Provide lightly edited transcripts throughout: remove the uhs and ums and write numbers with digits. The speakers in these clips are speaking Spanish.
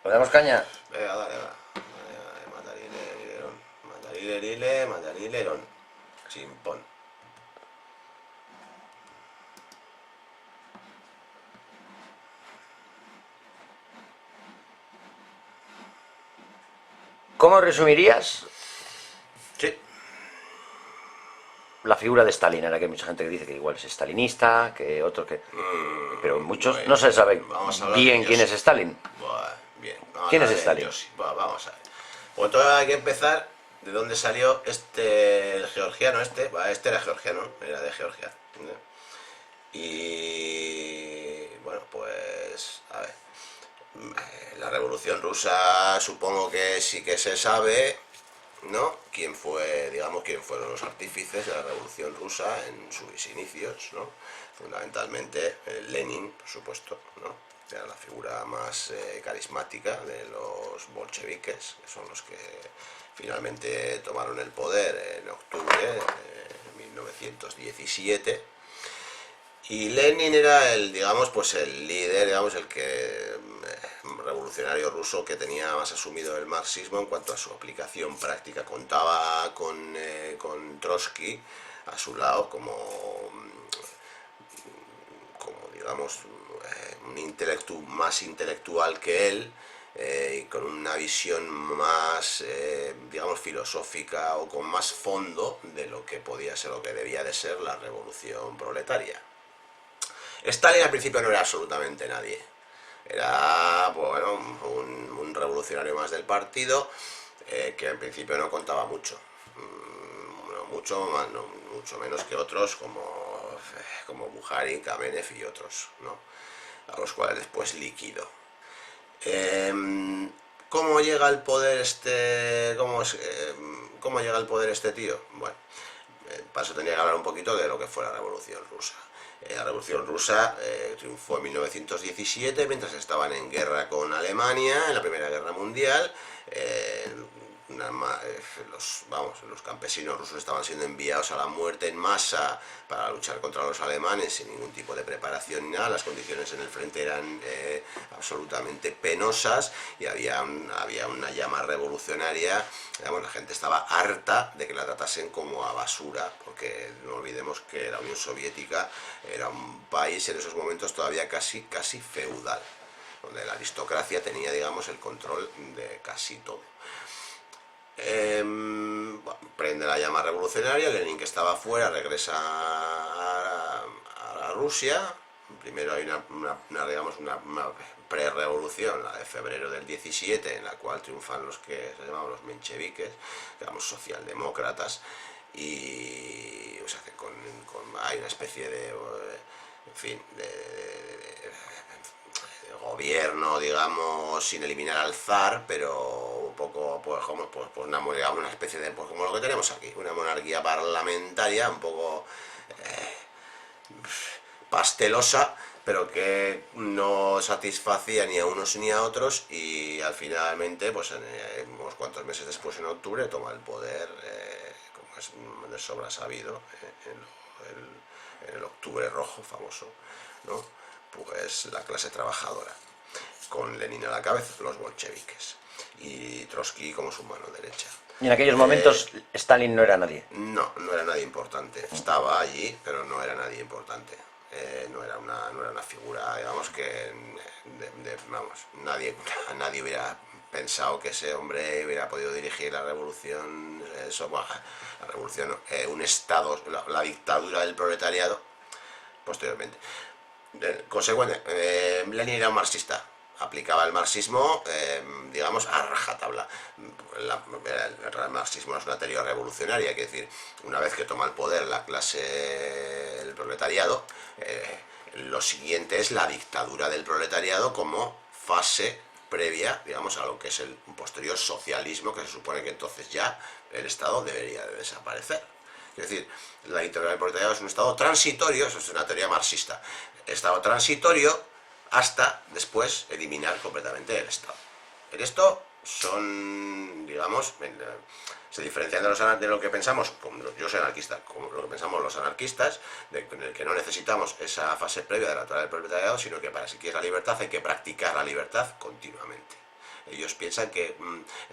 ¿Le damos caña? Venga, dale, va. Matarilerón. Matarilerile, matarilerón. Chimpón. ¿Cómo resumirías Sí. la figura de Stalin? Ahora que hay mucha gente que dice que igual es stalinista, que otros que... Pero muchos Bueno, no se sabe vamos a hablar bien de quién es Yossi. Stalin. Buah, bien. Vamos ¿Quién a es hablar de Stalin? Yossi. Buah, vamos a ver. Pues todavía hay que empezar de dónde salió el georgiano este. Buah, este era georgiano, era de Georgia. ¿No? Y bueno, pues a ver. La Revolución Rusa supongo que sí que se sabe, ¿no? Quién fueron los artífices de la Revolución Rusa en sus inicios, ¿no? Fundamentalmente Lenin, por supuesto, ¿no? Era la figura más carismática de los bolcheviques, que son los que finalmente tomaron el poder en octubre de 1917. Y Lenin era el líder, el que revolucionario ruso que tenía más asumido el marxismo en cuanto a su aplicación práctica. Contaba con Trotsky a su lado como un más intelectual que él, y con una visión más, filosófica o con más fondo de lo que podía ser, lo que debía de ser la revolución proletaria. Stalin al principio no era absolutamente nadie. Era, bueno, un revolucionario más del partido, que en principio no contaba mucho. No mucho, no, mucho menos que otros como Bukharin, Kamenev y otros, ¿no? A los cuales después liquidó. ¿Cómo llega al poder cómo llega al poder este tío? Bueno, para eso tenía que hablar un poquito de lo que fue la Revolución Rusa. La Revolución Rusa triunfó en 1917 mientras estaban en guerra con Alemania, en la Primera Guerra Mundial. Los campesinos rusos estaban siendo enviados a la muerte en masa para luchar contra los alemanes sin ningún tipo de preparación ni nada. Las condiciones en el frente eran absolutamente penosas y había una llama revolucionaria. La gente estaba harta de que la tratasen como a basura, porque no olvidemos que la Unión Soviética era un país en esos momentos todavía casi feudal, donde la aristocracia tenía, el control de casi todo. Prende la llama revolucionaria, Lenin, que estaba fuera, regresa a Rusia. Primero hay una pre-revolución, la de febrero del 17, en la cual triunfan los que se llamaban los mencheviques, socialdemócratas, y hay una especie de, en fin, de gobierno, sin eliminar al zar, pero un poco, una especie de, como lo que tenemos aquí, una monarquía parlamentaria un poco pastelosa, pero que no satisfacía ni a unos ni a otros, y al finalmente, unos cuantos meses después, en octubre, toma el poder, como es de sobra sabido, en el octubre rojo famoso, ¿no? Pues la clase trabajadora, con Lenin a la cabeza, los bolcheviques, y Trotsky como su mano derecha. Y en aquellos momentos Stalin no era nadie. No era nadie importante. Estaba allí, pero no era nadie importante. No era una figura, nadie hubiera pensado que ese hombre hubiera podido dirigir la revolución, la revolución, un estado, la dictadura del proletariado posteriormente. Consecuente, Lenin era un marxista, aplicaba el marxismo, a rajatabla. El marxismo es una teoría revolucionaria, es decir, una vez que toma el poder la clase, el proletariado, lo siguiente es la dictadura del proletariado como fase previa, a lo que es el posterior socialismo, que se supone que entonces ya el Estado debería de desaparecer. Es decir, la dictadura del proletariado es un estado transitorio, eso es una teoría marxista, estado transitorio hasta después eliminar completamente el Estado. En esto se diferencian de lo que pensamos, yo soy anarquista, como lo que pensamos los anarquistas, en el que no necesitamos esa fase previa de la dictadura del proletariado, sino que para si quieres la libertad hay que practicar la libertad continuamente. Ellos piensan que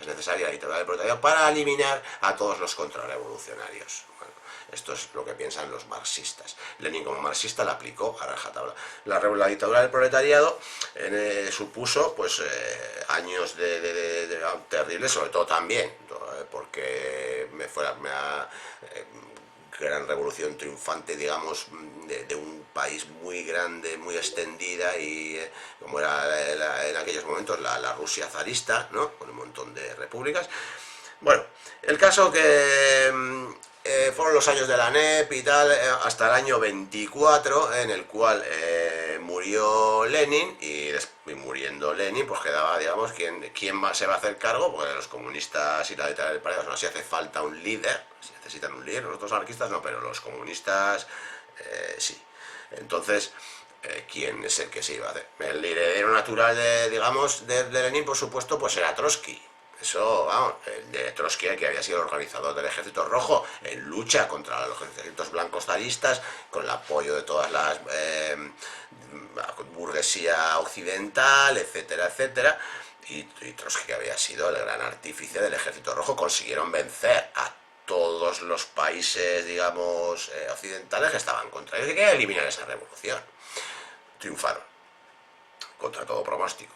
es necesaria la dictadura del proletariado para eliminar a todos los contrarrevolucionarios. Bueno, esto es lo que piensan los marxistas. Lenin, como marxista, la aplicó a rajatabla. La dictadura del proletariado supuso pues años terribles, sobre todo también porque gran revolución triunfante, digamos, de un país muy grande, muy extendida, y como era en aquellos momentos la Rusia zarista, ¿no?, con un montón de repúblicas. Bueno, el caso que fueron los años de la NEP y tal, hasta el año 24, en el cual murió Lenin, y muriendo Lenin, pues quedaba, digamos, ¿quién más se va a hacer cargo? Porque los comunistas y la dictadura del partido no, si hace falta un líder, si necesitan un líder, nosotros anarquistas no, pero los comunistas sí. Entonces, ¿quién es el que se iba a hacer? El heredero natural de Lenin, por supuesto, pues era Trotsky. Eso, vamos, de Trotsky, que había sido el organizador del Ejército Rojo en lucha contra los ejércitos blancos zaristas, con el apoyo de todas las burguesía occidental, etcétera, etcétera. Y Trotsky, que había sido el gran artífice del Ejército Rojo, consiguieron vencer a todos los países, digamos, occidentales que estaban contra ellos y querían eliminar esa revolución. Triunfaron, contra todo pronóstico.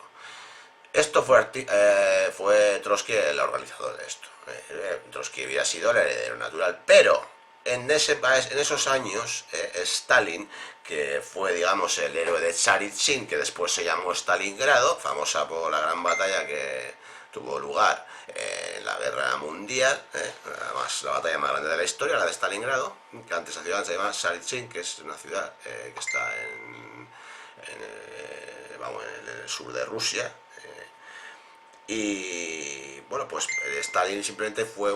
Esto fue Trotsky el organizador de esto. Trotsky había sido el heredero natural, pero en esos años Stalin, que fue, digamos, el héroe de Tsaritzin, que después se llamó Stalingrado, famosa por la gran batalla que tuvo lugar en la Guerra Mundial, además la batalla más grande de la historia, la de Stalingrado, que antes la ciudad se llama Tsaritzin, que es una ciudad que está en el sur de Rusia. Y bueno, pues Stalin simplemente fue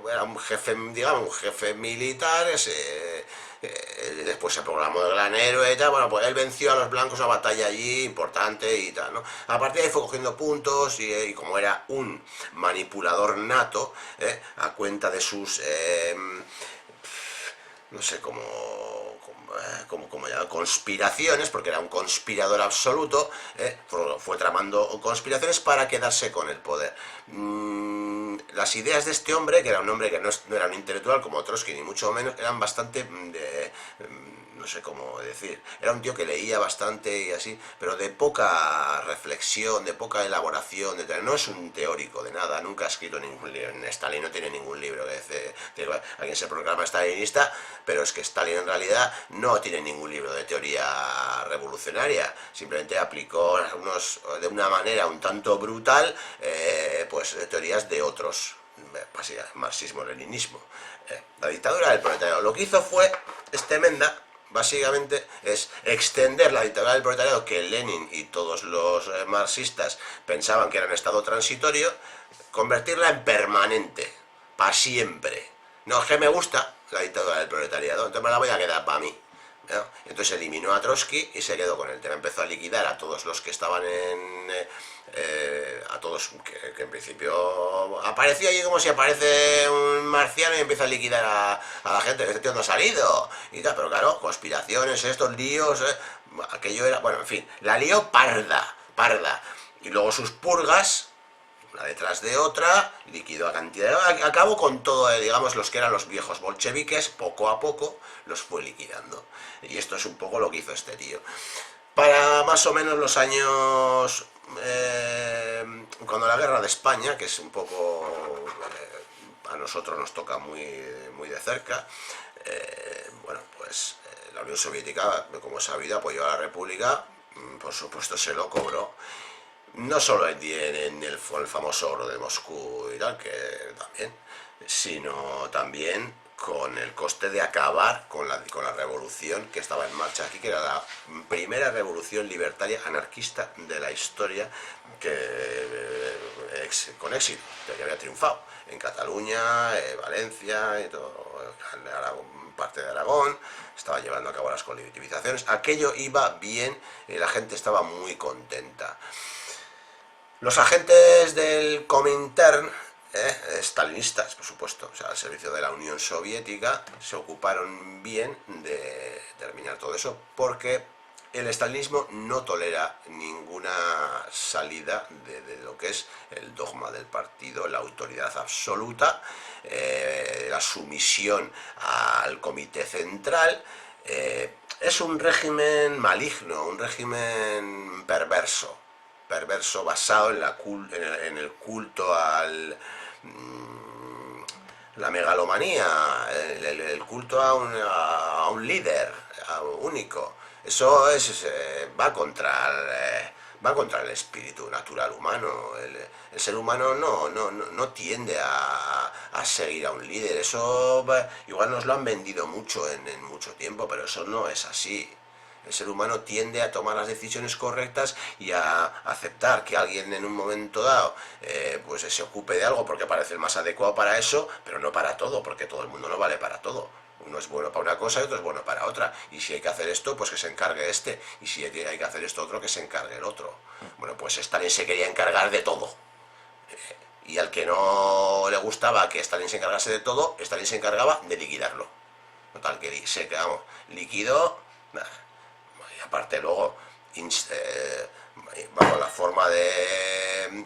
era un jefe, digamos, un jefe militar. Después se proclamó el gran héroe y tal. Bueno, pues él venció a los blancos en una batalla allí importante y tal, ¿no? A partir de ahí fue cogiendo puntos y como era un manipulador nato, a cuenta de sus no sé cómo llamar, conspiraciones, porque era un conspirador absoluto, fue tramando conspiraciones para quedarse con el poder. Las ideas de este hombre, que era un hombre que no era un intelectual como Trotsky, ni mucho menos, eran bastante no sé cómo decir, era un tío que leía bastante y así, pero de poca reflexión, de poca elaboración, no es un teórico de nada, nunca ha escrito ningún libro. Stalin no tiene ningún libro que dice, alguien se proclama stalinista, pero es que Stalin en realidad no tiene ningún libro de teoría revolucionaria, simplemente aplicó de una manera un tanto brutal pues teorías de otros, básicamente marxismo-leninismo. La dictadura del proletariado lo que hizo fue, es tremenda. Básicamente es extender la dictadura del proletariado, que Lenin y todos los marxistas pensaban que era un estado transitorio, convertirla en permanente, para siempre. No, es que me gusta la dictadura del proletariado, entonces me la voy a quedar para mí, ¿no? Entonces eliminó a Trotsky y se quedó con el tema. Empezó a liquidar a todos los que estaban a todos que en principio aparecía allí como si aparece un marciano y empieza a liquidar a la gente. Este tío no ha salido y tal, pero claro, conspiraciones, estos líos, aquello era, bueno, en fin, la lió parda, y luego sus purgas, una detrás de otra, liquidó a cantidad, acabó con todo, digamos, los que eran los viejos bolcheviques, poco a poco los fue liquidando, y esto es un poco lo que hizo este tío. Para más o menos los años, cuando la guerra de España, que es un poco, a nosotros nos toca muy de cerca, bueno, pues la Unión Soviética, como es sabido, apoyó a la República, por supuesto se lo cobró, no solo en el famoso oro de Moscú y tal, que también, sino también con el coste de acabar con la revolución que estaba en marcha aquí, que era la primera revolución libertaria anarquista de la historia, con éxito, que había triunfado en Cataluña, Valencia y todo, parte de Aragón, estaba llevando a cabo las colectivizaciones, aquello iba bien y la gente estaba muy contenta. Los agentes del Comintern, stalinistas, por supuesto, o sea, al servicio de la Unión Soviética, se ocuparon bien de terminar todo eso, porque el estalinismo no tolera ninguna salida de lo que es el dogma del partido, la autoridad absoluta, la sumisión al comité central. Es un régimen maligno, un régimen perverso basado en el culto al... la megalomanía, el culto a un líder único. Eso va contra el espíritu natural humano. El ser humano no tiende a seguir a un líder. Eso igual nos lo han vendido mucho en mucho tiempo, pero eso no es así. El ser humano tiende a tomar las decisiones correctas y a aceptar que alguien en un momento dado pues se ocupe de algo porque parece el más adecuado para eso, pero no para todo, porque todo el mundo no vale para todo. Uno es bueno para una cosa y otro es bueno para otra. Y si hay que hacer esto, pues que se encargue este. Y si hay que hacer esto otro, que se encargue el otro. Bueno, pues Stalin se quería encargar de todo. Y al que no le gustaba que Stalin se encargase de todo, Stalin se encargaba de liquidarlo. Total, que liquidó. Y aparte luego, bajo la forma de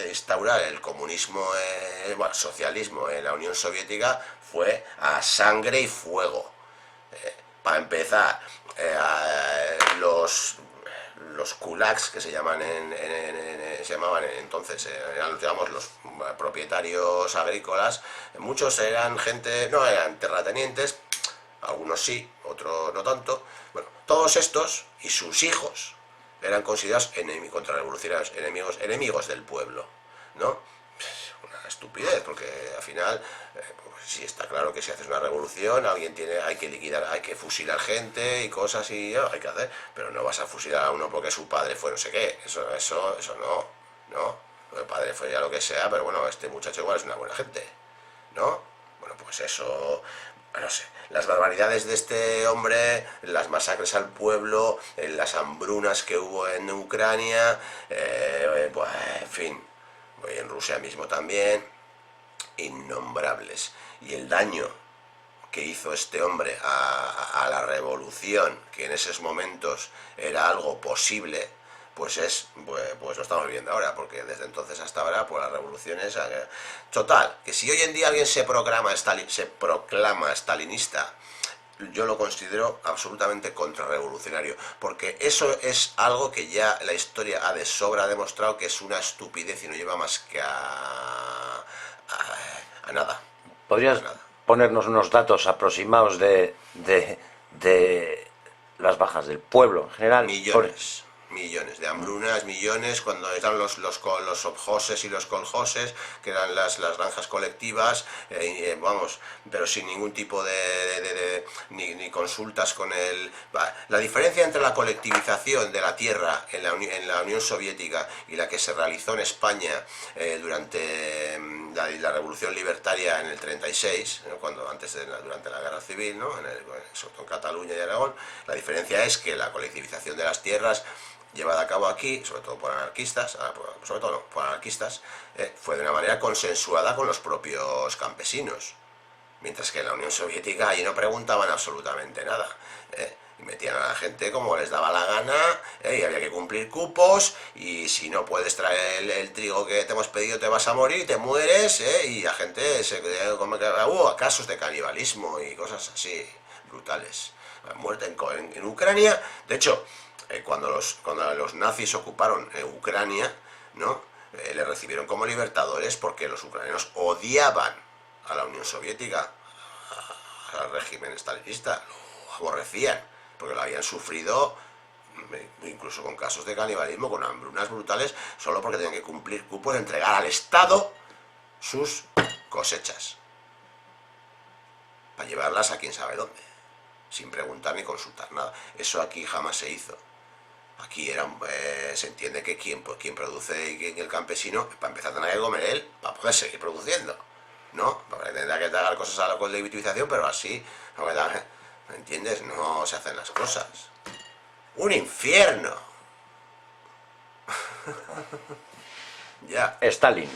instaurar el comunismo, bueno, socialismo en la Unión Soviética, fue a sangre y fuego. Para empezar, los kulaks, que se llaman se llamaban entonces, eran, digamos, los propietarios agrícolas, muchos eran gente, no eran terratenientes, algunos sí, otros no tanto. Bueno, todos estos y sus hijos eran considerados contrarrevolucionarios, enemigos del pueblo, ¿no? Una estupidez, porque al final, pues sí está claro que si haces una revolución, hay que liquidar, hay que fusilar gente y cosas y hay que hacer, pero no vas a fusilar a uno porque su padre fue no sé qué, eso no, el padre fue ya lo que sea, pero bueno, este muchacho igual es una buena gente, ¿no? Bueno, pues eso, no sé, las barbaridades de este hombre, las masacres al pueblo, las hambrunas que hubo en Ucrania, pues, en fin, en Rusia mismo también, innombrables. Y el daño que hizo este hombre a la revolución, que en esos momentos era algo posible, pues lo estamos viendo ahora, porque desde entonces hasta ahora, pues las revoluciones... Total, que si hoy en día alguien se proclama stalinista, yo lo considero absolutamente contrarrevolucionario, porque eso es algo que ya la historia ha de sobra demostrado que es una estupidez y no lleva más que a nada. ¿Podrías A nada. ponernos unos datos aproximados de las bajas del pueblo en general? Millones de hambrunas, millones, cuando están los objoses y los coljoses, que eran las granjas colectivas, vamos, pero sin ningún tipo ni consultas con el... La diferencia entre la colectivización de la tierra en la Unión Soviética y la que se realizó en España durante la Revolución Libertaria en el 36, ¿no? Durante la Guerra Civil, ¿no? Sobre todo en Cataluña y Aragón, la diferencia es que la colectivización de las tierras llevada a cabo aquí, sobre todo por anarquistas, fue de una manera consensuada con los propios campesinos, mientras que en la Unión Soviética ahí no preguntaban absolutamente nada, y metían a la gente como les daba la gana, y había que cumplir cupos, y si no puedes traer el trigo que te hemos pedido te vas a morir, te mueres, y la gente hubo casos de canibalismo y cosas así brutales. Muerte en Ucrania, de hecho, cuando los nazis ocuparon Ucrania, ¿no? Le recibieron como libertadores porque los ucranianos odiaban a la Unión Soviética, al régimen stalinista, lo aborrecían, porque lo habían sufrido, incluso con casos de canibalismo, con hambrunas brutales, solo porque tenían que cumplir cupos, entregar al Estado sus cosechas, para llevarlas a quién sabe dónde, sin preguntar ni consultar nada. Eso aquí jamás se hizo. Aquí se entiende que quien produce y el campesino, para empezar, tendrá que comer él, para poder seguir produciendo, ¿no? Porque tendrá que dar cosas a la colectivización, pero así, ¿me entiendes? No se hacen las cosas. ¡Un infierno! Ya. Stalin.